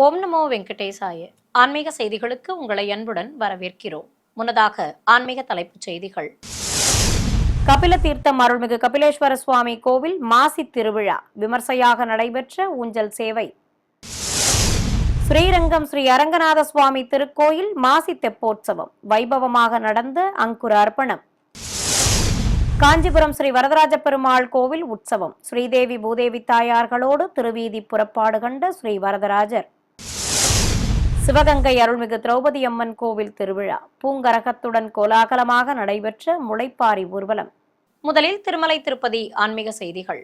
ஓம் நமோ வெங்கடேசாய. ஆன்மீக செய்திகளுக்கு உங்களை அன்புடன் வரவேற்கிறோம். முன்னதாக ஆன்மீக தலைப்புச் செய்திகள். கபில தீர்த்தம் அருள்மிகு கபிலேஸ்வர சுவாமி கோவில் மாசி திருவிழா விமர்சையாக நடைபெற்ற ஊஞ்சல் சேவை. ஸ்ரீரங்கம் ஸ்ரீ அரங்கநாத சுவாமி திருக்கோயில் மாசி தெப்போற்சவம் வைபவமாக நடந்த அங்குர அர்ப்பணம். காஞ்சிபுரம் ஸ்ரீ வரதராஜ பெருமாள் கோவில் உற்சவம் ஸ்ரீதேவி பூதேவி தாயார்களோடு திருவீதி புறப்பாடு கண்ட ஸ்ரீ வரதராஜர். சிவகங்கை அருள்மிகு திரௌபதி அம்மன் கோவில் திருவிழா பூங்கரகத்துடன் கோலாகலமாக நடைபெற்ற முளைப்பாரி ஊர்வலம். முதலில் திருமலை திருப்பதி ஆன்மீக செய்திகள்.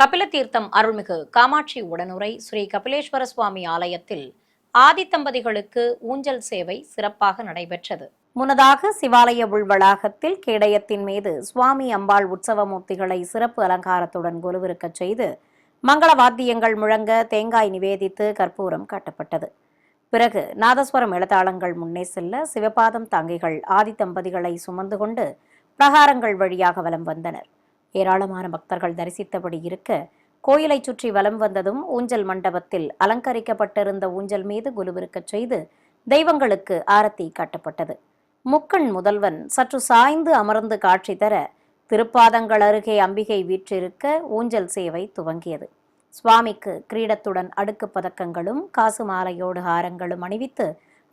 கபில தீர்த்தம் அருள்மிகு காமாட்சி உடனுரை ஸ்ரீ கபிலேஸ்வர சுவாமி ஆலயத்தில் ஆதி தம்பதிகளுக்கு ஊஞ்சல் சேவை சிறப்பாக நடைபெற்றது. முன்னதாக சிவாலய உள்வளாகத்தில் கேடயத்தின் மீது சுவாமி அம்பாள் உற்சவமூர்த்திகளை சிறப்பு அலங்காரத்துடன் கொலுவிருக்கச் செய்து மங்கள வாத்தியங்கள் முழங்க தேங்காய் நிவேதித்து கற்பூரம் காட்டப்பட்டது. பிறகு நாதஸ்வரம் எழுத்தாளங்கள் முன்னே செல்ல சிவபாதம் தாங்கிகள் ஆதி தம்பதிகளை சுமந்து கொண்டு பிரகாரங்கள் வழியாக வலம் வந்தனர். ஏராளமான பக்தர்கள் தரிசித்தபடி இருக்க கோயிலை சுற்றி வலம் வந்ததும் ஊஞ்சல் மண்டபத்தில் அலங்கரிக்கப்பட்டிருந்த ஊஞ்சல் மீது குலுவிருக்கச் செய்து தெய்வங்களுக்கு ஆரத்தி காட்டப்பட்டது. முக்கண் முதல்வன் சற்று சாய்ந்து அமர்ந்து காட்சி தர திருப்பாதங்கள் அருகே அம்பிகை வீற்றிருக்க ஊஞ்சல் சேவை துவங்கியது. சுவாமிக்கு கிரீடத்துடன் அடுக்கு பதக்கங்களும் காசு மாலையோடு ஹாரங்களும் அணிவித்து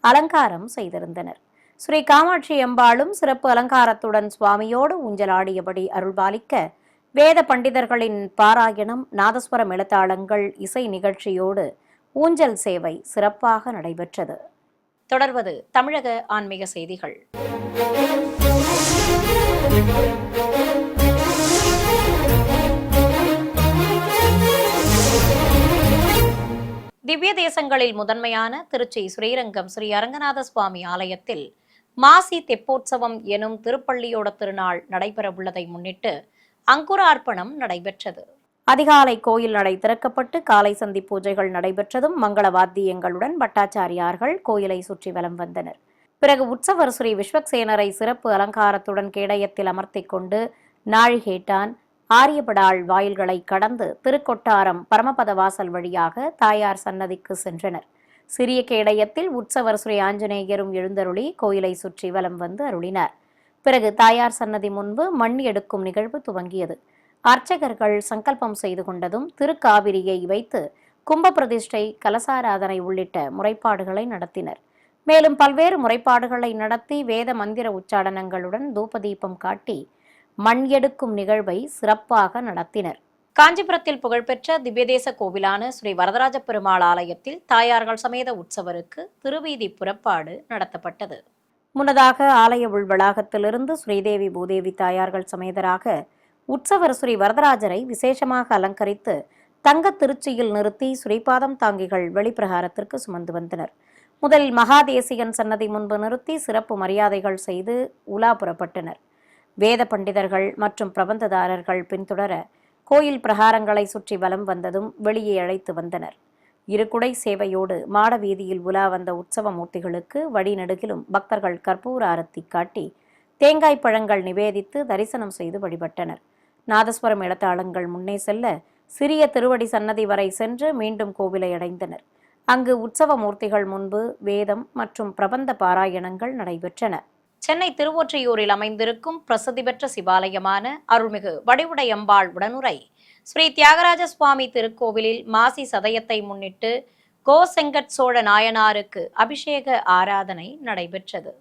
அலங்காரம் செய்திருந்தனர். ஸ்ரீ காமாட்சி அம்பாளும் சிறப்பு அலங்காரத்துடன் சுவாமியோடு ஊஞ்சலாடியபடி அருள்பாலிக்க வேத பண்டிதர்களின் பாராயணம், நாதஸ்வரம் எழுத்தாளங்கள், இசை நிகழ்ச்சியோடு ஊஞ்சல் சேவை சிறப்பாக நடைபெற்றது. தொடர்வது தமிழக ஆன்மீக செய்திகள். திவ்ய தேசங்களில் முதன்மையான திருச்சி ஸ்ரீரங்கம் ஸ்ரீ அரங்கநாத சுவாமி ஆலயத்தில் மாசி தெப்போற்சவம் எனும் திருப்பள்ளியோட திருநாள் நடைபெறவுள்ளதை முன்னிட்டு அங்குர அர்ப்பணம் நடைபெற்றது. அதிகாலை கோயில் நடை திறக்கப்பட்டு காலை சந்தி பூஜைகள் நடைபெற்றதும் மங்கள வாத்தியங்களுடன் பட்டாச்சாரியார்கள் கோயிலை சுற்றி வலம் வந்தனர். பிறகு உற்சவர் ஸ்ரீ விஸ்வக்சேனரை சிறப்பு அலங்காரத்துடன் கேடயத்தில் அமர்த்தி கொண்டு நாழிகேட்டான், ஆரியபடாள் வாயில்களை கடந்து திருக்கொட்டாரம் பரமபத வாசல் வழியாக தாயார் சன்னதிக்கு சென்றனர். சிறிய கேடயத்தில் உற்சவர் ஸ்ரீ ஆஞ்சநேயரும் எழுந்தருளி கோயிலை சுற்றி வலம் வந்து அருளினார். பிறகு தாயார் சன்னதி முன்பு மண் எடுக்கும் நிகழ்வு துவங்கியது. அர்ச்சகர்கள் சங்கல்பம் செய்து கொண்டதும் திருக்காவிரியை வைத்து கும்ப பிரதிஷ்டை, கலசாராதனை உள்ளிட்ட முறைப்பாடுகளை நடத்தினர். மேலும் பல்வேறு முறைப்பாடுகளை நடத்தி வேத மந்திர உச்சாடனங்களுடன் தூபதீபம் காட்டி மண் எடுக்கும் நிகழ்வை சிறப்பாக நடத்தினர். காஞ்சிபுரத்தில் புகழ்பெற்ற திவ்யதேச கோவிலான ஸ்ரீ வரதராஜ பெருமாள் ஆலயத்தில் தாயார்கள் சமேத உற்சவருக்கு திருவீதி புறப்பாடு நடத்தப்பட்டது. முன்னதாக ஆலய உள்வளாகத்திலிருந்து ஸ்ரீதேவி பூதேவி தாயார்கள் சமேதராக உற்சவர் ஸ்ரீ வரதராஜரை விசேஷமாக அலங்கரித்து தங்க திருச்சியில் நிறுத்தி ஸ்ரீபாதம் தாங்கிகள் வெளிப்பிரகாரத்திற்கு சுமந்து வந்தனர். முதலில் மகாதேசிகன் சன்னதி முன்பு நிறுத்தி சிறப்பு மரியாதைகள் செய்து உலா புறப்பட்டனர். வேத பண்டிதர்கள் மற்றும் பிரபந்ததாரர்கள் பின்தொடர கோயில் பிரகாரங்களை சுற்றி வலம் வந்ததும் வெளியே அழைத்து வந்தனர். இருகுடை சேவையோடு மாட வீதியில் உலா வந்த உற்சவ மூர்த்திகளுக்கு வழிநெடுகிலும் பக்தர்கள் கற்பூர ஆரத்தி காட்டி தேங்காய் பழங்கள் நிவேதித்து தரிசனம் செய்து வழிபட்டனர். நாதஸ்வரம் எழுத்தாளங்கள் முன்னே செல்ல சிறிய திருவடி சன்னதி வரை சென்று மீண்டும் கோவிலை அடைந்தனர். அங்கு உற்சவ மூர்த்திகள் முன்பு வேதம் மற்றும் பிரபந்த பாராயணங்கள் நடைபெற்றன. சென்னை திருவொற்றியூரில் அமைந்திருக்கும் பிரசித்தி பெற்ற சிவாலயமான அருள்மிகு வடிவுடையம்பாள் உடனுரை ஸ்ரீ தியாகராஜ சுவாமி திருக்கோவிலில் மாசி சதயத்தை முன்னிட்டு கோசெங்கட் சோழ நாயனாருக்கு அபிஷேக ஆராதனை நடைபெற்றது.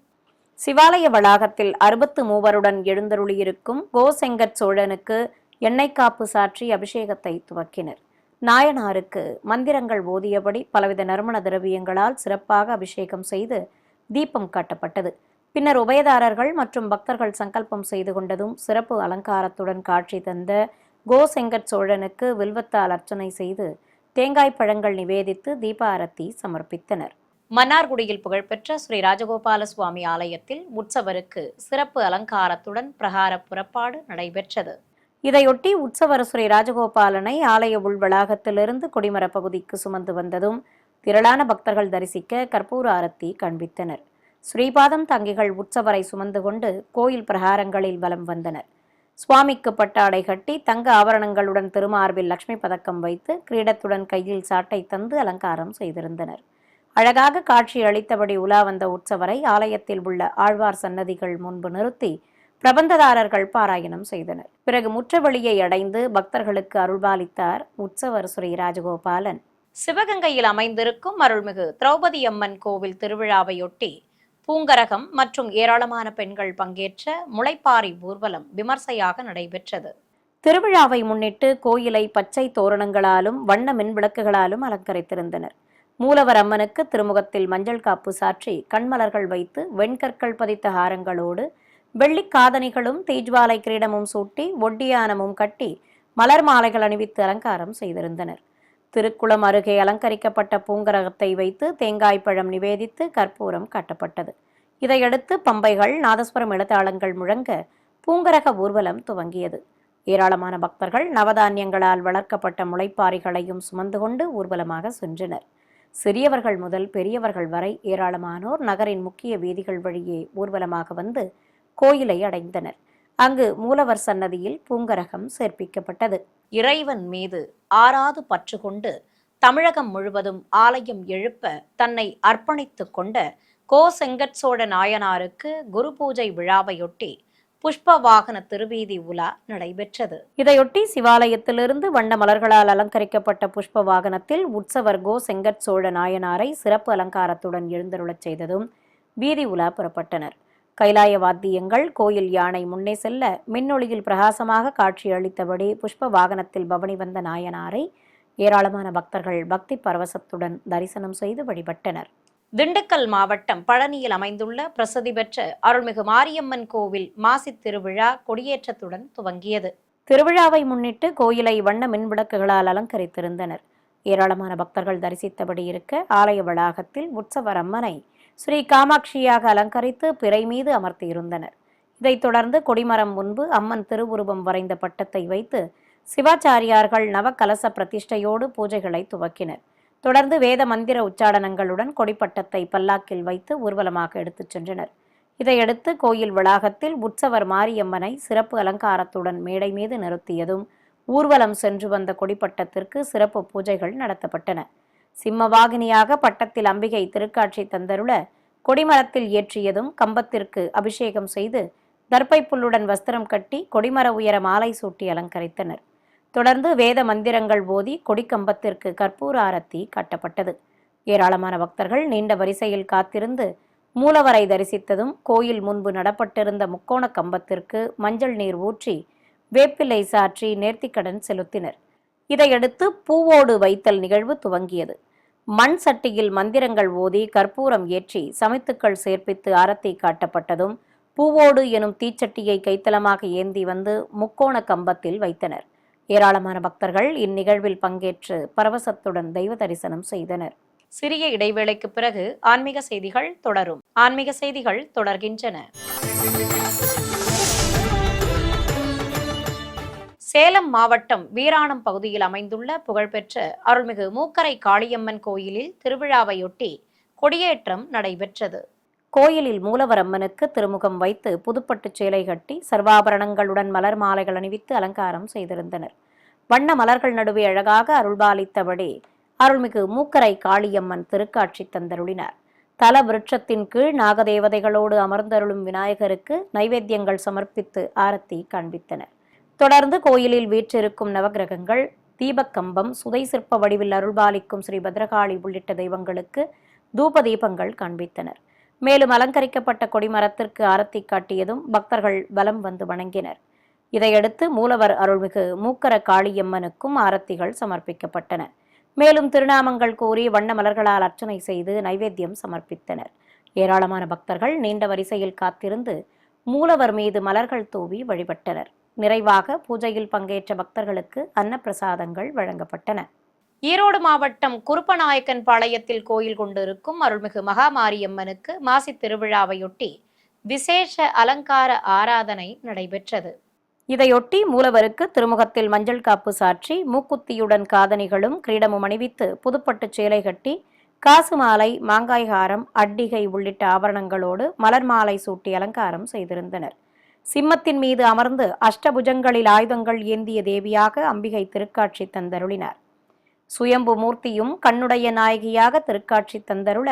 சிவாலய வளாகத்தில் 63 எழுந்தருளியிருக்கும் கோசெங்கட் சோழனுக்கு எண்ணெய் காப்பு சாற்றி அபிஷேகத்தை துவக்கினர். நாயனாருக்கு மந்திரங்கள் ஓதியபடி பலவித நறுமண திரவியங்களால் சிறப்பாக அபிஷேகம் செய்து தீபம் காட்டப்பட்டது. பின்னர் உபயதாரர்கள் மற்றும் பக்தர்கள் சங்கல்பம் செய்து கொண்டதும் சிறப்பு அலங்காரத்துடன் காட்சி தந்த கோசெங்கட் சோழனுக்கு வில்வத்தால் அர்ச்சனை செய்து தேங்காய் பழங்கள் நிவேதித்து தீப ஆரத்தி சமர்ப்பித்தனர். மன்னார்குடியில் புகழ்பெற்ற ஸ்ரீ ராஜகோபால சுவாமி ஆலயத்தில் உற்சவருக்கு சிறப்பு அலங்காரத்துடன் பிரகார புறப்பாடு நடைபெற்றது. இதையொட்டி உற்சவர் ஸ்ரீ ராஜகோபாலனை ஆலய உள்வளாகத்திலிருந்து கொடிமர பகுதிக்கு சுமந்து வந்ததும் திரளான பக்தர்கள் தரிசிக்க கற்பூர ஆரத்தி காண்பித்தனர். ஸ்ரீபாதம் தங்கிகள் உற்சவரை சுமந்து கொண்டு கோயில் பிரகாரங்களில் வலம் வந்தனர். சுவாமிக்கு பட்டாடை கட்டி தங்க ஆபரணங்களுடன் திருமார்பில் லட்சுமி பதக்கம் வைத்து கிரீடத்துடன் கையில் சாட்டை தந்து அலங்காரம் செய்திருந்தனர். அழகாக காட்சி அளித்தபடி உலா வந்த உற்சவரை ஆலயத்தில் உள்ள ஆழ்வார் சன்னதிகள் முன்பு நிறுத்தி பிரபந்ததாரர்கள் பாராயணம் செய்தனர். பிறகு முற்றவெளியை அடைந்து பக்தர்களுக்கு அருள்பாலித்தார் உற்சவர் ஸ்ரீ ராஜகோபாலன். சிவகங்கையில் அமைந்திருக்கும் அருள்மிகு திரௌபதி அம்மன் கோவில் திருவிழாவையொட்டி பூங்கரகம் மற்றும் ஏராளமான பெண்கள் பங்கேற்ற முளைப்பாரி ஊர்வலம் விமர்சையாக நடைபெற்றது. திருவிழாவை முன்னிட்டு கோயிலை பச்சை தோரணங்களாலும் வண்ண மின் விளக்குகளாலும் அலங்கரித்திருந்தனர். மூலவர் அம்மனுக்கு திருமுகத்தில் மஞ்சள் காப்பு சாற்றி கண்மலர்கள் வைத்து வெண்கற்கள் பதித்த ஹாரங்களோடு வெள்ளிக் காதணிகளும் தீஜ்வாலை கிரீடமும் சூட்டி ஒட்டியானமும் கட்டி மலர் மாலைகள் அணிவித்து அலங்காரம் செய்திருந்தனர். திருக்குளம் அருகே அலங்கரிக்கப்பட்ட பூங்கரகத்தை வைத்து தேங்காய் பழம் நிவேதித்து கற்பூரம் காட்டப்பட்டது. இதையடுத்து பம்பைகள் நாதஸ்வரம் எழுத்தாளங்கள் முழங்க பூங்கரக ஊர்வலம் துவங்கியது. ஏராளமான பக்தர்கள் நவதானியங்களால் வளர்க்கப்பட்ட முளைப்பாரிகளையும் சுமந்து கொண்டு ஊர்வலமாக சென்றனர். சிறியவர்கள் முதல் பெரியவர்கள் வரை ஏராளமானோர் நகரின் முக்கிய வீதிகள் வழியே ஊர்வலமாக வந்து கோயிலை அடைந்தனர். அங்கு மூலவர் சன்னதியில் பூங்கரகம் சேர்ப்பிக்கப்பட்டது. இறைவன் மீது ஆறாது பற்று கொண்டு தமிழகம் முழுவதும் ஆலயம் எழுப்ப தன்னை அர்ப்பணித்துக் கொண்ட கோ செங்கட்சோழ நாயனாருக்கு குரு பூஜை விழாவையொட்டி புஷ்ப வாகன திருவீதி உலா நடைபெற்றது. இதையொட்டி சிவாலயத்திலிருந்து வண்ண மலர்களால் அலங்கரிக்கப்பட்ட புஷ்ப வாகனத்தில் உற்சவர் கோ செங்கட்சோழ நாயனாரை சிறப்பு அலங்காரத்துடன் எழுந்தருளச் செய்ததும் வீதி உலா புறப்பட்டனர். கைலாய வாத்தியங்கள், கோயில் யானை முன்னே செல்ல மின்னொளியில் பிரகாசமாக காட்சி அளித்தபடி புஷ்ப வாகனத்தில் பவனி வந்த நாயனாரை ஏராளமான பக்தர்கள் பக்தி பரவசத்துடன் தரிசனம் செய்து வழிபட்டனர். திண்டுக்கல் மாவட்டம் பழனியில் அமைந்துள்ள பிரசித்தி பெற்ற அருள்மிகு மாரியம்மன் கோவில் மாசி திருவிழா கொடியேற்றத்துடன் துவங்கியது. திருவிழாவை முன்னிட்டு கோயிலை வண்ண மின்விளக்குகளால் அலங்கரித்திருந்தனர். ஏராளமான பக்தர்கள் தரிசித்தபடி இருக்க ஆலய வளாகத்தில் உற்சவர் அம்மனை ஸ்ரீ காமாட்சியாக அலங்கரித்து பிறை மீது அமர்த்தியிருந்தனர். இதைத் தொடர்ந்து கொடிமரம் முன்பு அம்மன் திருவுருவம் வரைந்த பட்டத்தை வைத்து சிவாச்சாரியார்கள் நவகலச பிரதிஷ்டையோடு பூஜைகளை துவக்கினர். தொடர்ந்து வேத மந்திர உச்சாடனங்களுடன் கொடிப்பட்டத்தை பல்லாக்கில் வைத்து ஊர்வலமாக எடுத்துச் சென்றனர். இதையடுத்து கோயில் வளாகத்தில் உற்சவர் மாரியம்மனை சிறப்பு அலங்காரத்துடன் மேடை மீது நிறுத்தியதும் ஊர்வலம் சென்று வந்த கொடிப்பட்டத்திற்கு சிறப்பு பூஜைகள் நடத்தப்பட்டன. சிம்மவாகினியாக பட்டத்தில் அம்பிகை திருக்காட்சி தந்தருள கொடிமரத்தில் ஏற்றியதும் கம்பத்திற்கு அபிஷேகம் செய்து தர்ப்பை புல்லுடன் வஸ்திரம் கட்டி கொடிமர உயர மாலை சூட்டி அலங்கரித்தனர். தொடர்ந்து வேத மந்திரங்கள் ஓதி கொடிக்கம்பத்திற்கு கற்பூர ஆரத்தி காட்டப்பட்டது. ஏராளமான பக்தர்கள் நீண்ட வரிசையில் காத்திருந்து மூலவரை தரிசித்ததும் கோயில் முன்பு நடப்பட்டிருந்த முக்கோண கம்பத்திற்கு மஞ்சள் நீர் ஊற்றி வேப்பிலை சாற்றி நேர்த்திக்கடன் செலுத்தினர். இதையடுத்து பூவோடு வைத்தல் நிகழ்வு துவங்கியது. மண் சட்டியில் மந்திரங்கள் ஓதி கற்பூரம் ஏற்றி சமைத்துக்கள் சேர்ப்பித்து ஆரத்தி காட்டப்பட்டதும் பூவோடு எனும் தீச்சட்டியை கைத்தலமாக ஏந்தி வந்து முக்கோண கம்பத்தில் வைத்தனர். ஏராளமான பக்தர்கள் இந்நிகழ்வில் பங்கேற்று பரவசத்துடன் தெய்வ தரிசனம் செய்தனர். சிறிய இடைவேளைக்கு பிறகு ஆன்மீக செய்திகள் தொடரும். ஆன்மீக செய்திகள் தொடர்கின்றன. சேலம் மாவட்டம் வீராணம் பகுதியில் அமைந்துள்ள புகழ்பெற்ற அருள்மிகு மூக்கரை காளியம்மன் கோயிலில் திருவிழாவையொட்டி கொடியேற்றம் நடைபெற்றது. கோயிலில் மூலவர் அம்மனுக்கு திருமுகம் வைத்து புதுப்பட்டு சேலை கட்டி சர்வாபரணங்களுடன் மலர் மாலைகள் அணிவித்து அலங்காரம் செய்திருந்தனர். வண்ண மலர்கள் நடுவே அழகாக அருள்பாலித்தபடி அருள்மிகு மூக்கரை காளியம்மன் திருக்காட்சி தந்தருளினார். தல விருட்சத்தின் கீழ் நாகதேவதைகளோடு அமர்ந்தருளும் விநாயகருக்கு நைவேத்தியங்கள் சமர்ப்பித்து ஆரத்தி காண்பித்தனர். தொடர்ந்து கோயிலில் வீற்றிருக்கும் நவகிரகங்கள், தீபக்கம்பம், சுதை சிற்ப வடிவில் அருள்பாலிக்கும் ஸ்ரீ பத்ரகாளி உள்ளிட்ட தெய்வங்களுக்கு தூப தீபங்கள் காண்பித்தனர். மேலும் அலங்கரிக்கப்பட்ட கொடிமரத்திற்கு ஆரத்தி காட்டியதும் பக்தர்கள் வலம் வந்து வணங்கினர். இதையடுத்து மூலவர் அருள்மிகு மூக்கர காளியம்மனுக்கும் ஆரத்திகள் சமர்ப்பிக்கப்பட்டன. மேலும் திருநாமங்கள் கூறி வண்ண மலர்களால் அர்ச்சனை செய்து நைவேத்தியம் சமர்ப்பித்தனர். ஏராளமான பக்தர்கள் நீண்ட வரிசையில் காத்திருந்து மூலவர் மீது மலர்கள் தூவி வழிபட்டனர். நிறைவாக பூஜையில் பங்கேற்ற பக்தர்களுக்கு அன்னப்பிரசாதங்கள் வழங்கப்பட்டன. ஈரோடு மாவட்டம் குருப்பநாயக்கன் பாளையத்தில் கோயில் கொண்டிருக்கும் அருள்மிகு மகாமாரியம்மனுக்கு மாசி திருவிழாவையொட்டி விசேஷ அலங்கார ஆராதனை நடைபெற்றது. இதையொட்டி மூலவருக்கு திருமுகத்தில் மஞ்சள் காப்பு சாற்றி மூக்குத்தியுடன் காதணிகளும் கிரீடமும் அணிவித்து புதுப்பட்டு சேலை கட்டி காசு மாலை, மாங்காய் ஹாரம், அட்டிகை உள்ளிட்ட ஆபரணங்களோடு மலர் மாலை சூட்டி அலங்காரம் செய்திருந்தனர். சிம்மத்தின் மீது அமர்ந்து அஷ்டபுஜங்களில் ஆயுதங்கள் ஏந்திய தேவியாக அம்பிகை திருக்காட்சி தந்தருளினார். சுயம்பு மூர்த்தியும் கண்ணுடைய நாயகியாக திருக்காட்சி தந்தருள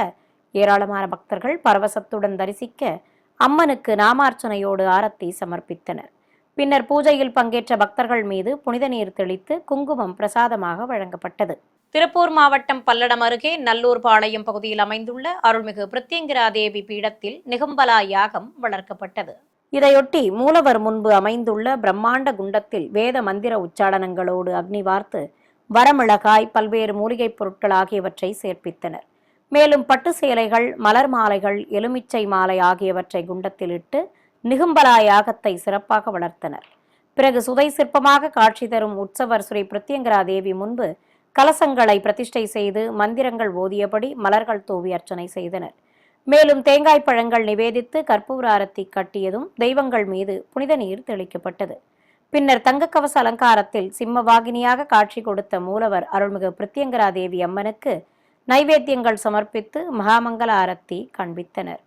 ஏராளமான பக்தர்கள் பரவசத்துடன் தரிசிக்க அம்மனுக்கு நாமார்ச்சனையோடு ஆரத்தி சமர்ப்பித்தனர். பின்னர் பூஜையில் பங்கேற்ற பக்தர்கள் மீது புனித நீர் தெளித்து குங்குமம் பிரசாதமாக வழங்கப்பட்டது. திருப்பூர் மாவட்டம் பல்லடம் அருகே நல்லூர் பாளையம் பகுதியில் அமைந்துள்ள அருள்மிகு பிரத்யங்கிரா தேவி பீடத்தில் நிகம்பலா யாகம் வளர்க்கப்பட்டது. இதையொட்டி மூலவர் முன்பு அமைந்துள்ள பிரம்மாண்ட குண்டத்தில் வேத மந்திர உச்சாடனங்களோடு அக்னி வார்த்து வரமிளகாய், பல்வேறு மூலிகைப் பொருட்கள் ஆகியவற்றை சேர்ப்பித்தனர். மேலும் பட்டு சேலைகள், மலர் மாலைகள், எலுமிச்சை மாலை ஆகியவற்றை குண்டத்தில் இட்டு நிகும்பலா யாகத்தை சிறப்பாக வளர்த்தனர். பிறகு சுதை சிற்பமாக காட்சி தரும் உற்சவர் ஸ்ரீ பிரத்யங்கிரா தேவி முன்பு கலசங்களை பிரதிஷ்டை செய்து மந்திரங்கள் ஓதியபடி மலர்கள் தூவி அர்ச்சனை செய்தனர். மேலும் தேங்காய் பழங்கள் நிவேதித்து கற்பூர ஆரத்தி கட்டியதும் தெய்வங்கள் மீது புனித நீர் தெளிக்கப்பட்டது. பின்னர் தங்கக்கவச அலங்காரத்தில் சிம்மவாகினியாக காட்சி கொடுத்த மூலவர் அருள்மிகு பிரத்யங்கிரா தேவி அம்மனுக்கு நைவேத்தியங்கள் சமர்ப்பித்து மகாமங்கல ஆரத்தி காண்பித்தனர்.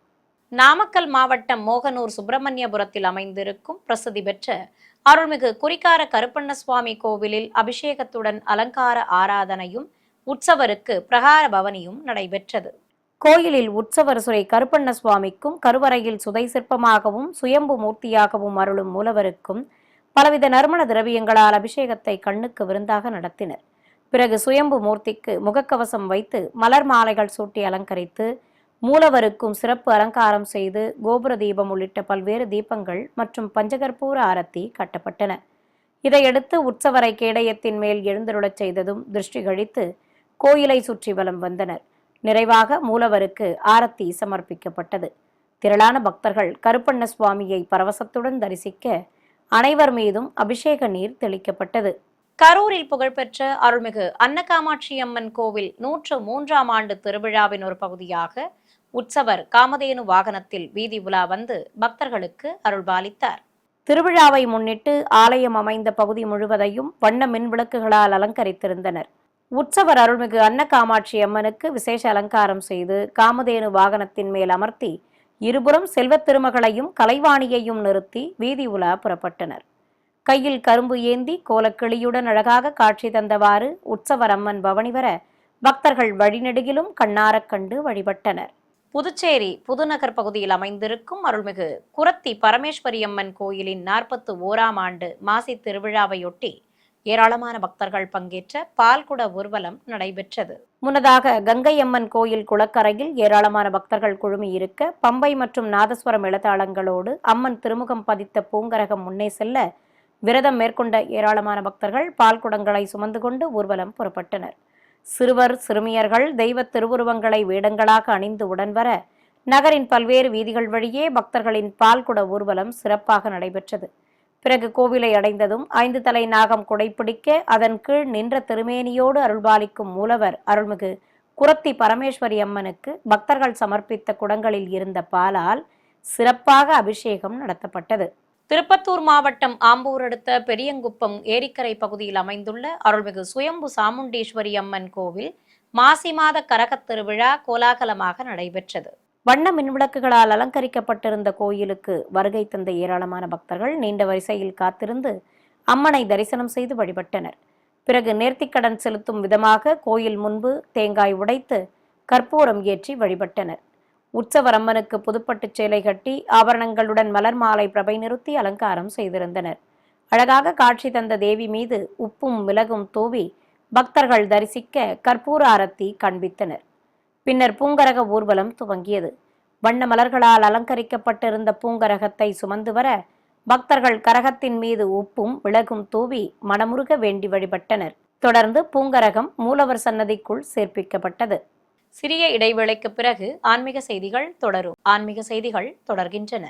நாமக்கல் மாவட்டம் மோகனூர் சுப்பிரமணியபுரத்தில் அமைந்திருக்கும் பிரசித்தி பெற்ற அருள்மிகு குறிக்கார கருப்பண்ண சுவாமி கோவிலில் அபிஷேகத்துடன் அலங்கார ஆராதனையும் உற்சவருக்கு பிரகார பவனியும் நடைபெற்றது. கோயிலில் உற்சவர் ஸ்ரீ கருப்பண்ண சுவாமிக்கும் கருவறையில் சுதை சிற்பமாகவும் சுயம்பு மூர்த்தியாகவும் அருளும் மூலவருக்கும் பலவித நறுமண திரவியங்களால் அபிஷேகத்தை கண்ணுக்கு விருந்தாக நடத்தினர். பிறகு சுயம்பு மூர்த்திக்கு முகக்கவசம் வைத்து மலர் மாலைகள் சூட்டி அலங்கரித்து மூலவருக்கும் சிறப்பு அலங்காரம் செய்து கோபுர தீபம் உள்ளிட்ட பல்வேறு தீபங்கள் மற்றும் பஞ்சகற்பூர ஆரத்தி கட்டப்பட்டன. இதையடுத்து உற்சவரை கேடயத்தின் மேல் எழுந்தருளச் செய்ததும் திருஷ்டி கழித்து கோயிலை சுற்றி வலம் வந்தனர். நிறைவாக மூலவருக்கு ஆரத்தி சமர்ப்பிக்கப்பட்டது. திரளான பக்தர்கள் கருப்பண்ண சுவாமியை பரவசத்துடன் தரிசிக்க அனைவர் மீதும் அபிஷேக நீர் தெளிக்கப்பட்டது. கரூரில் புகழ்பெற்ற அருள்மிகு அன்னகாமாட்சி அம்மன் கோவில் 103ஆம் ஆண்டு திருவிழாவின் ஒரு பகுதியாக உற்சவர் காமதேனு வாகனத்தில் வீதி உலா வந்து பக்தர்களுக்கு அருள்பாலித்தார். திருவிழாவை முன்னிட்டு ஆலயம் அமைந்த பகுதி முழுவதையும் வண்ண மின் விளக்குகளால் அலங்கரித்திருந்தனர். உற்சவர் அருள்மிகு அன்னகாமாட்சி அம்மனுக்கு விசேஷ அலங்காரம் செய்து காமதேனு வாகனத்தின் மேல் அமர்த்தி இருபுறம் செல்வத் திருமகளையும் கலைவாணியையும் நிறுத்தி வீதி உலா புறப்பட்டனர். கையில் கரும்பு ஏந்தி கோலக்கிளியுடன் அழகாக காட்சி தந்தவாறு உற்சவர் அம்மன் பவனி வர பக்தர்கள் வழிநெடுகிலும் கண்ணாரக் கண்டு வழிபட்டனர். புதுச்சேரி புதுநகர் பகுதியில் அமைந்திருக்கும் அருள்மிகு குரத்தி பரமேஸ்வரி அம்மன் கோயிலின் 41ஆம் ஆண்டு மாசி திருவிழாவையொட்டி ஏராளமான பக்தர்கள் பங்கேற்ற பால்குட ஊர்வலம் நடைபெற்றது. முன்னதாக கங்கை அம்மன் கோயில் குளக்கரையில் ஏராளமான பக்தர்கள் குழுமியிருக்க பம்பை மற்றும் நாதஸ்வரம் இளதாளங்களோடு அம்மன் திருமுகம் பதித்த பூங்கரகம் முன்னே செல்ல விரதம் மேற்கொண்ட ஏராளமான பக்தர்கள் பால்குடங்களை சுமந்து கொண்டு ஊர்வலம் புறப்பட்டனர். சிறுவர் சிறுமியர்கள் தெய்வ திருவுருவங்களை வேடங்களாக அணிந்து உடன் வர நகரின் பல்வேறு வீதிகள் வழியே பக்தர்களின் பால்குட ஊர்வலம் சிறப்பாக நடைபெற்றது. பிறகு கோவிலை அடைந்ததும் 5 தலை நாகம் குடைப்பிடிக்க அதன் கீழ் நின்ற திருமேனியோடு அருள்பாலிக்கும் மூலவர் அருள்மிகு குரத்தி பரமேஸ்வரி அம்மனுக்கு பக்தர்கள் சமர்ப்பித்த குடங்களில் இருந்த பாலால் சிறப்பாக அபிஷேகம் நடத்தப்பட்டது. திருப்பத்தூர் மாவட்டம் ஆம்பூர் அடுத்த பெரியங்குப்பம் ஏரிக்கரை பகுதியில் அமைந்துள்ள அருள்மிகு சுயம்பு சாமுண்டீஸ்வரி அம்மன் கோவில் மாசி மாத கரகத் திருவிழா கோலாகலமாக நடைபெற்றது. வண்ண மின்விளக்குகளால் அலங்கரிக்கப்பட்டிருந்த கோயிலுக்கு வருகை தந்த ஏராளமான பக்தர்கள் நீண்ட வரிசையில் காத்திருந்து அம்மனை தரிசனம் செய்து வழிபட்டனர். பிறகு நேர்த்திக்கடன் செலுத்தும் விதமாக கோயில் முன்பு தேங்காய் உடைத்து கற்பூரம் ஏற்றி வழிபட்டனர். உற்சவர் அம்மனுக்கு புதுப்பட்டு சேலை கட்டி ஆபரணங்களுடன் மலர் மாலை பிரபை நிறுத்தி அலங்காரம் செய்திருந்தனர். அழகாக காட்சி தந்த தேவி மீது உப்பும் மிளகும் தூவி பக்தர்கள் தரிசிக்க கற்பூர ஆரத்தி காண்பித்தனர். பின்னர் பூங்கரக ஊர்வலம் துவங்கியது. வண்ண மலர்களால் அலங்கரிக்கப்பட்டிருந்த பூங்கரகத்தை சுமந்து வர பக்தர்கள் கரகத்தின் மீது உப்பும் மிளகும் தூவி மனமுருக வேண்டி வழிபட்டனர். தொடர்ந்து பூங்கரகம் மூலவர் சன்னதிக்குள் சேர்ப்பிக்கப்பட்டது. சிறிய இடைவேளைக்கு பிறகு ஆன்மீக செய்திகள் தொடரும். ஆன்மீக செய்திகள் தொடர்கின்றன.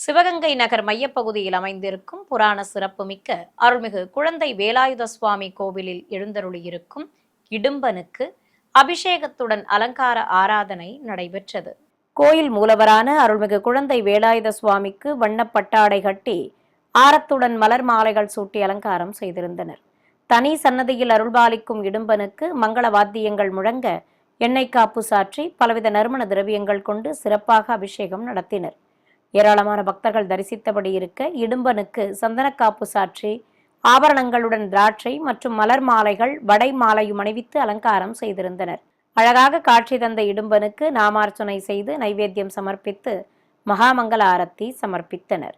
சிவகங்கை நகர் மையப்பகுதியில் அமைந்திருக்கும் புராண சிறப்புமிக்க அருள்மிகு குழந்தை வேலாயுத சுவாமி கோவிலில் எழுந்தருளியிருக்கும் இடும்பனுக்கு அபிஷேகத்துடன் அலங்கார ஆராதனை நடைபெற்றது. கோயில் மூலவரான அருள்மிகு குழந்தை வேலாயுத சுவாமிக்கு வண்ணப்பட்டாடை கட்டி ஆரத்துடன் மலர் மாலைகள் சூட்டி அலங்காரம் செய்திருந்தனர். தனி சன்னதியில் அருள்பாலிக்கும் இடும்பனுக்கு மங்கள வாத்தியங்கள் முழங்க எண்ணெய் காப்பு சாற்றி பலவித நறுமண திரவியங்கள் கொண்டு சிறப்பாக அபிஷேகம் நடத்தினர். ஏராளமான பக்தர்கள் தரிசித்தபடி இருக்க இடும்பனுக்கு சந்தனக்காப்பு சாற்றி ஆபரணங்களுடன் திராட்சை மற்றும் மலர் மாலைகள் வடை மாலையும் அணிவித்து அலங்காரம் செய்திருந்தனர். அழகாக காட்சி தந்த இடும்பனுக்கு நாமார்ச்சனை செய்து நைவேத்தியம் சமர்ப்பித்து மகாமங்கல ஆரத்தி சமர்ப்பித்தனர்.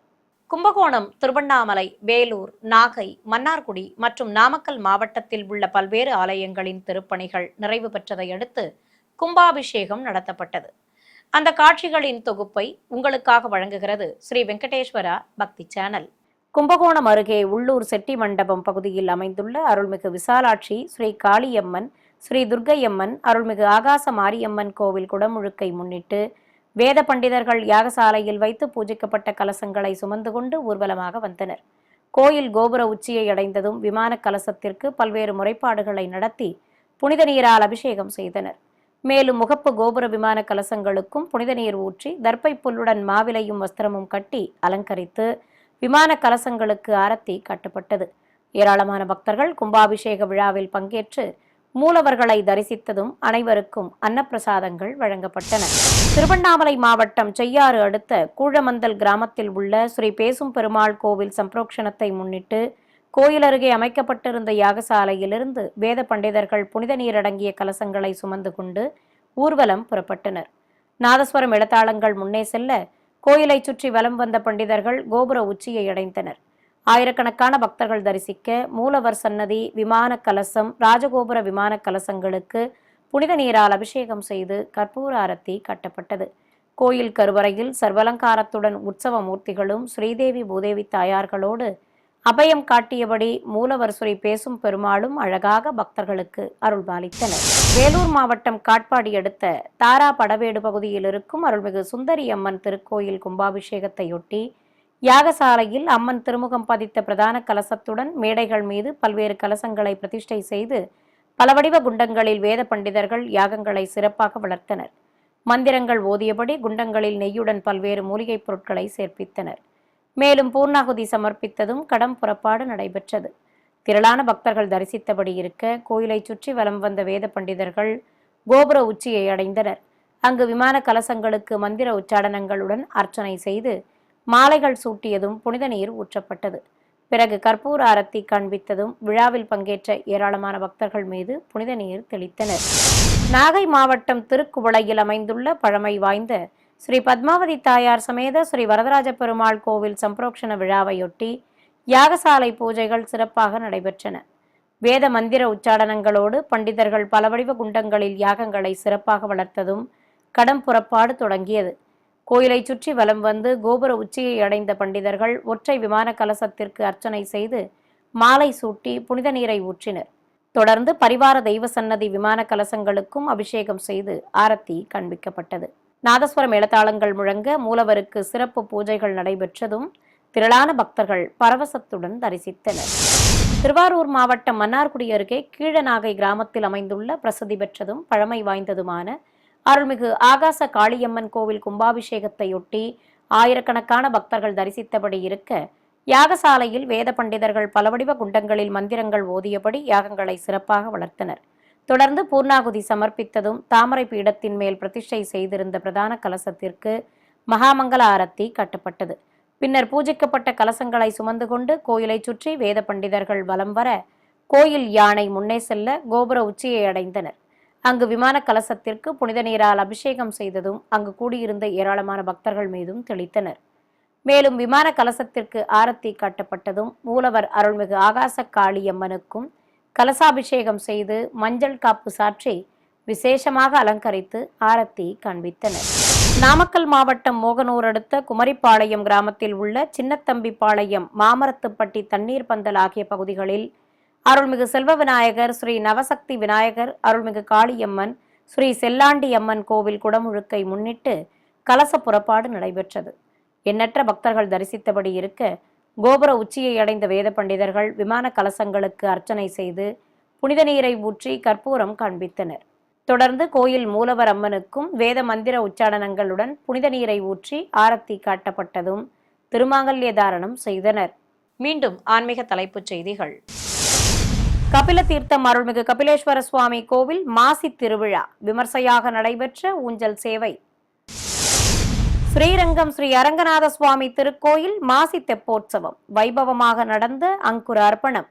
கும்பகோணம், திருவண்ணாமலை, வேலூர், நாகை, மன்னார்குடி மற்றும் நாமக்கல் மாவட்டத்தில் உள்ள பல்வேறு ஆலயங்களின் திருப்பணிகள் நிறைவு பெற்றதை அடுத்து கும்பாபிஷேகம் நடத்தப்பட்டது. அந்த காட்சிகளின் தொகுப்பை உங்களுக்காக வழங்குகிறது ஸ்ரீ வெங்கடேஸ்வரா பக்தி சேனல். கும்பகோணம் அருகே உள்ளூர் செட்டி மண்டபம் பகுதியில் அமைந்துள்ள அருள்மிகு விசாலாட்சி ஸ்ரீ காளியம்மன், ஸ்ரீ துர்க்கையம்மன், அருள்மிகு ஆகாச மாரியம்மன் கோவில் குடமுழுக்கை முன்னிட்டு வேத பண்டிதர்கள் யாகசாலையில் வைத்து பூஜிக்கப்பட்ட கலசங்களை சுமந்து கொண்டு ஊர்வலமாக வந்தனர். கோயில் கோபுர உச்சியை அடைந்ததும் விமான கலசத்திற்கு பல்வேறு முறைப்பாடுகளை நடத்தி புனித நீரால் அபிஷேகம் செய்தனர். மேலும் முகப்பு கோபுர விமான கலசங்களுக்கும் புனித நீர் ஊற்றி தர்ப்பை புல்லுடன் மாவிலையும் வஸ்திரமும் கட்டி அலங்கரித்து விமான கலசங்களுக்கு ஆரத்தி காட்டப்பட்டது. ஏராளமான பக்தர்கள் கும்பாபிஷேக விழாவில் பங்கேற்று மூலவர்களை தரிசித்ததும் அனைவருக்கும் அன்னப்பிரசாதங்கள் வழங்கப்பட்டன. திருவண்ணாமலை மாவட்டம் செய்யாறு அடுத்த கூழமந்தல் கிராமத்தில் உள்ள ஸ்ரீ பேசும் பெருமாள் கோவில் சம்பிரோக்ஷணத்தை முன்னிட்டு கோயில் அருகே அமைக்கப்பட்டிருந்த யாகசாலையிலிருந்து வேத பண்டிதர்கள் புனித நீர் அடங்கிய கலசங்களை சுமந்து கொண்டு ஊர்வலம் புறப்பட்டனர். நாதஸ்வரம் இடத்தாளங்கள் முன்னே செல்ல கோயிலை சுற்றி வலம் வந்த பண்டிதர்கள் கோபுர உச்சியை அடைந்தனர். ஆயிரக்கணக்கான பக்தர்கள் தரிசிக்க மூலவர் சன்னதி, விமான கலசம், ராஜகோபுர விமான கலசங்களுக்கு புனித நீரால் அபிஷேகம் செய்து கற்பூர ஆரத்தி காட்டப்பட்டது. கோயில் கருவறையில் சர்வலங்காரத்துடன் உற்சவ மூர்த்திகளும் ஸ்ரீதேவி பூதேவி தாயார்களோடு அபயம் காட்டியபடி மூலவர் ஸ்ரீ பேசும் பெருமாளும் அழகாக பக்தர்களுக்கு அருள்பாலித்தனர். வேலூர் மாவட்டம் காட்பாடி அடுத்த தாரா படவேடு பகுதியில் இருக்கும் அருள்மிகு சுந்தரி அம்மன் திருக்கோயில் கும்பாபிஷேகத்தையொட்டி யாகசாலையில் அம்மன் திருமுகம் பதித்த பிரதான கலசத்துடன் மேடைகள் மீது பல்வேறு கலசங்களை பிரதிஷ்டை செய்து பல வடிவ குண்டங்களில் வேத பண்டிதர்கள் யாகங்களை சிறப்பாக வளர்த்தனர். மந்திரங்கள் ஓதியபடி குண்டங்களில் நெய்யுடன் பல்வேறு மூலிகைப் பொருட்களை சேர்ப்பித்தனர். மேலும் பூர்ணாகுதி சமர்ப்பித்ததும் கடம் புறப்பாடு நடைபெற்றது. திரளான பக்தர்கள் தரிசித்தபடி இருக்க கோயிலை சுற்றி வலம் வந்த வேத பண்டிதர்கள் கோபுர உச்சியை அடைந்தனர். அங்கு விமான கலசங்களுக்கு மந்திர உச்சாடனங்களுடன் அர்ச்சனை செய்து மாலைகள் சூட்டியதும் புனித நீர் ஊற்றப்பட்டது. பிறகு கற்பூர ஆரத்தி காண்பித்ததும் விழாவில் பங்கேற்ற ஏராளமான பக்தர்கள் மீது புனித நீர் தெளித்தனர். நாகை மாவட்டம் திருக்குவளையில் அமைந்துள்ள பழமை வாய்ந்த ஸ்ரீ பத்மாவதி தாயார் சமேத ஸ்ரீ வரதராஜ பெருமாள் கோவில் சம்பிரோக்ஷண விழாவையொட்டி யாகசாலை பூஜைகள் சிறப்பாக நடைபெற்றன. வேத மந்திர உச்சாடனங்களோடு பண்டிதர்கள் பல வடிவ குண்டங்களில் யாகங்களை சிறப்பாக வளர்த்ததும் கடம் புறப்பாடு தொடங்கியது. கோயிலை சுற்றி வலம் வந்து கோபுர உச்சியை அடைந்த பண்டிதர்கள் ஒற்றை விமான கலசத்திற்கு அர்ச்சனை செய்து மாலை சூட்டி புனித நீரை ஊற்றினர். தொடர்ந்து பரிவார தெய்வ சன்னதி விமான கலசங்களுக்கும் அபிஷேகம் செய்து ஆரத்தி காண்பிக்கப்பட்டது. நாதஸ்வரம் மேளதாளங்கள் முழங்க மூலவருக்கு சிறப்பு பூஜைகள் நடைபெற்றதும் திரளான பக்தர்கள் பரவசத்துடன் தரிசித்தனர். திருவாரூர் மாவட்டம் மன்னார்குடி அருகே கீழநாகை கிராமத்தில் அமைந்துள்ள பிரசித்தி பெற்றதும் பழமை வாய்ந்ததுமான அருள்மிகு ஆகாச காளியம்மன் கோவில் கும்பாபிஷேகத்தையொட்டி ஆயிரக்கணக்கான பக்தர்கள் தரிசித்தபடி இருக்க யாகசாலையில் வேத பண்டிதர்கள் பலவடிவ குண்டங்களில் மந்திரங்கள் ஓதியபடி யாகங்களை சிறப்பாக வளர்த்தனர். தொடர்ந்து பூர்ணாகுதி சமர்ப்பித்ததும் தாமரை பீடத்தின் மேல் பிரதிஷ்டை செய்திருந்த பிரதான கலசத்திற்கு மகாமங்கல ஆரத்தி காட்டப்பட்டது. பின்னர் பூஜிக்கப்பட்ட கலசங்களை சுமந்து கொண்டு கோயிலை சுற்றி வேத பண்டிதர்கள் வலம் வர கோயில் யானை முன்னே செல்ல கோபுர உச்சியை அடைந்தனர். அங்கு விமான கலசத்திற்கு புனித நீரால் அபிஷேகம் செய்ததும் அங்கு கூடியிருந்த ஏராளமான பக்தர்கள் மீதும் தெளித்தனர். மேலும் விமான கலசத்திற்கு ஆரத்தி காட்டப்பட்டதும் மூலவர் அருள்மிகு ஆகாச காளியம்மனுக்கும் கலசாபிஷேகம் செய்து மஞ்சள் காப்பு சாற்றி விசேஷமாக அலங்கரித்து ஆரத்தி காண்பித்தனர். நாமக்கல் மாவட்டம் மோகனூர் அடுத்த குமரிப்பாளையம் கிராமத்தில் உள்ள சின்னத்தம்பிப்பாளையம், மாமரத்துப்பட்டி, தண்ணீர் பந்தல் ஆகிய பகுதிகளில் அருள்மிகு செல்வ விநாயகர், ஸ்ரீ நவசக்தி விநாயகர், அருள்மிகு காளியம்மன், ஸ்ரீ செல்லாண்டி அம்மன் கோவில் குடமுழுக்கை முன்னிட்டு கலச புறப்பாடு நடைபெற்றது. எண்ணற்ற பக்தர்கள் தரிசித்தபடி இருக்க கோபுர உச்சியை அடைந்த வேத பண்டிதர்கள் விமான கலசங்களுக்கு அர்ச்சனை செய்து புனித நீரை ஊற்றி கற்பூரம் காண்பித்தனர். தொடர்ந்து கோயில் மூலவர் அம்மனுக்கும் வேத மந்திர உச்சாடனங்களுடன் புனித நீரை ஊற்றி ஆரத்தி காட்டப்பட்டதும் திருமாங்கல்ய தாரணம் செய்தனர். மீண்டும் ஆன்மீக தலைப்புச் செய்திகள். கபில தீர்த்தம் அருள்மிகு கபிலேஸ்வர சுவாமி கோவில் மாசி திருவிழா விமர்சையாக நடைபெற்ற ஊஞ்சல் சேவை. ஸ்ரீரங்கம் ஸ்ரீ அரங்கநாத சுவாமி திருக்கோயில் மாசி தெப்போற்சவம் வைபவமாக நடந்த அங்குர அர்ப்பணம்.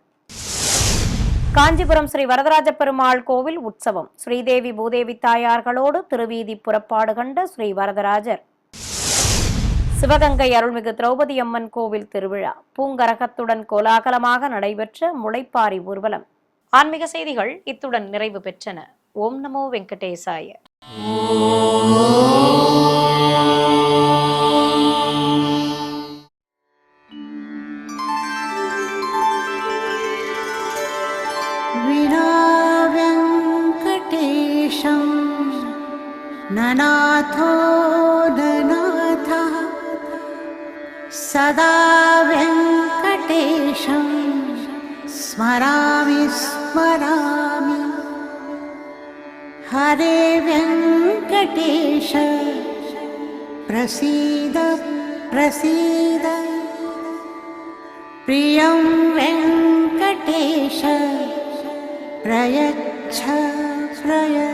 காஞ்சிபுரம் ஸ்ரீ வரதராஜ பெருமாள் கோவில் உற்சவம் ஸ்ரீதேவி பூதேவி தாயார்களோடு திருவீதி புறப்பாடு கண்ட ஸ்ரீ வரதராஜர். சிவகங்கை அருள்மிகு திரௌபதி அம்மன் கோவில் திருவிழா பூங்கரகத்துடன் கோலாகலமாக நடைபெற்ற முளைப்பாரி ஊர்வலம். ஆன்மீக செய்திகள் இத்துடன் நிறைவு பெற்றன. ஓம் நமோ வெங்கடேசாய. ननाथो ननाथः सदा वेङ्कटेशं स्मरामि स्मरामि. हरे वेङ्कटेश प्रसीद प्रसीद. प्रियं वेङ्कटेश प्रयच्छ प्रयच्छ.